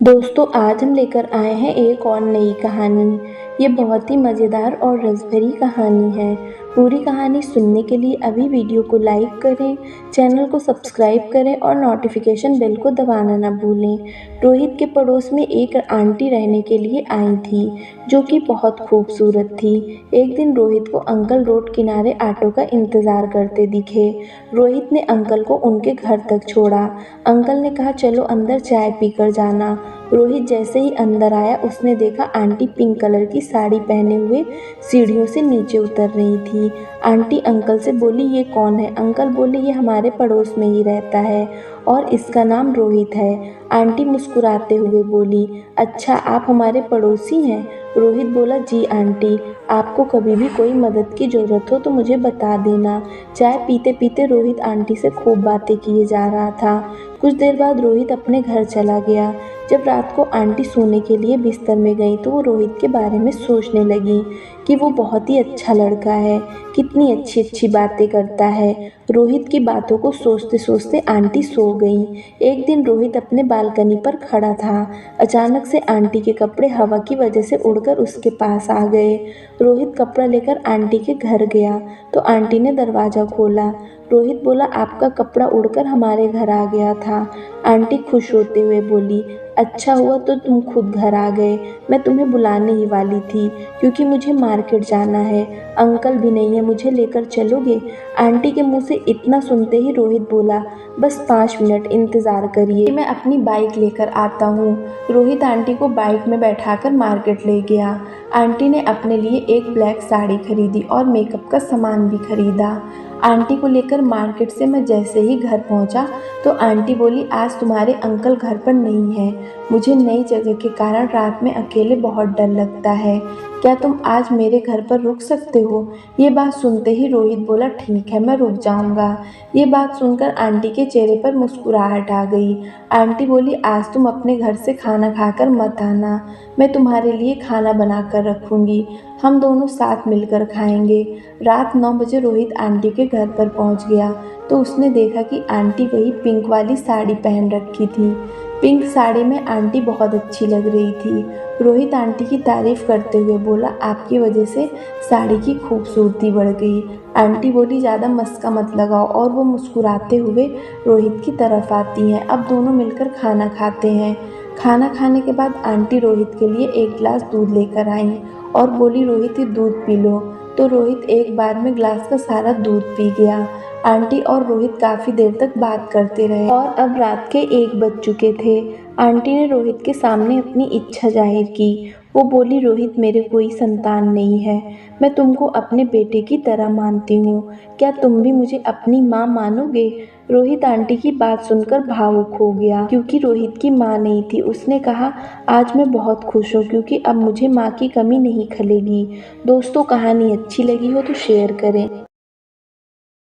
दोस्तों आज हम लेकर आए हैं एक और नई कहानी। ये बहुत ही मज़ेदार और रस भरी कहानी है। पूरी कहानी सुनने के लिए अभी वीडियो को लाइक करें, चैनल को सब्सक्राइब करें और नोटिफिकेशन बेल को दबाना ना भूलें। रोहित के पड़ोस में एक आंटी रहने के लिए आई थी, जो कि बहुत खूबसूरत थी। एक दिन रोहित को अंकल रोड किनारे ऑटो का इंतज़ार करते दिखे। रोहित ने अंकल को उनके घर तक छोड़ा। अंकल ने कहा, चलो अंदर चाय पीकर जाना। रोहित जैसे ही अंदर आया, उसने देखा आंटी पिंक कलर की साड़ी पहने हुए सीढ़ियों से नीचे उतर रही थी। आंटी अंकल से बोली, ये कौन है? अंकल बोले, ये हमारे पड़ोस में ही रहता है और इसका नाम रोहित है। आंटी मुस्कुराते हुए बोली, अच्छा आप हमारे पड़ोसी हैं? रोहित बोला, जी आंटी, आपको कभी भी कोई मदद की ज़रूरत हो तो मुझे बता देना। चाय पीते पीते रोहित आंटी से खूब बातें किए जा रहा था। कुछ देर बाद रोहित अपने घर चला गया। जब रात को आंटी सोने के लिए बिस्तर में गई तो वो रोहित के बारे में सोचने लगी कि वो बहुत ही अच्छा लड़का है, कितनी अच्छी अच्छी बातें करता है। रोहित की बातों को सोचते सोचते आंटी सो गई। एक दिन रोहित अपने बालकनी पर खड़ा था। अचानक से आंटी के कपड़े हवा की वजह से उड़कर उसके पास आ गए। रोहित कपड़ा लेकर आंटी के घर गया तो आंटी ने दरवाज़ा खोला। रोहित बोला, आपका कपड़ा उड़कर हमारे घर आ गया था। आंटी खुश होते हुए बोली, अच्छा हुआ तो तुम खुद घर आ गए, मैं तुम्हें बुलाने ही वाली थी क्योंकि मुझे मार्केट जाना है। अंकल भी नहीं है, मुझे लेकर चलोगे? आंटी के मुंह से इतना सुनते ही रोहित बोला, बस 5 मिनट इंतज़ार करिए, मैं अपनी बाइक लेकर आता हूँ। रोहित आंटी को बाइक में बैठाकर मार्केट ले गया। आंटी ने अपने लिए एक ब्लैक साड़ी खरीदी और मेकअप का सामान भी खरीदा। आंटी को लेकर मार्केट से मैं जैसे ही घर पहुंचा तो आंटी बोली, आज तुम्हारे अंकल घर पर नहीं है। मुझे नई जगह के कारण रात में अकेले बहुत डर लगता है। क्या तुम आज मेरे घर पर रुक सकते हो? ये बात सुनते ही रोहित बोला, ठीक है, मैं रुक जाऊंगा। ये बात सुनकर आंटी के चेहरे पर मुस्कुराहट आ गई। आंटी बोली, आज तुम अपने घर से खाना खाकर मत आना, मैं तुम्हारे लिए खाना बना कर रखूंगी, हम दोनों साथ मिलकर खाएंगे। रात 9 बजे रोहित आंटी के घर पर पहुंच गया तो उसने देखा कि आंटी वही पिंक वाली साड़ी पहन रखी थी। पिंक साड़ी में आंटी बहुत अच्छी लग रही थी। रोहित आंटी की तारीफ करते हुए बोला, आपकी वजह से साड़ी की खूबसूरती बढ़ गई। आंटी बोली, ज़्यादा मस्का मत लगाओ, और वो मुस्कुराते हुए रोहित की तरफ आती हैं। अब दोनों मिलकर खाना खाते हैं। खाना खाने के बाद आंटी रोहित के लिए एक गिलास दूध लेकर आई और बोली, रोहित ये दूध पी लो। तो रोहित एक बार में गिलास का सारा दूध पी गया। आंटी और रोहित काफ़ी देर तक बात करते रहे और अब रात के 1 बज चुके थे। आंटी ने रोहित के सामने अपनी इच्छा जाहिर की। वो बोली, रोहित मेरे कोई संतान नहीं है, मैं तुमको अपने बेटे की तरह मानती हूँ, क्या तुम भी मुझे अपनी माँ मानोगे? रोहित आंटी की बात सुनकर भावुक हो गया क्योंकि रोहित की माँ नहीं थी। उसने कहा, आज मैं बहुत खुश हूँ क्योंकि अब मुझे माँ की कमी नहीं खलेगी। दोस्तों कहानी अच्छी लगी हो तो शेयर करें।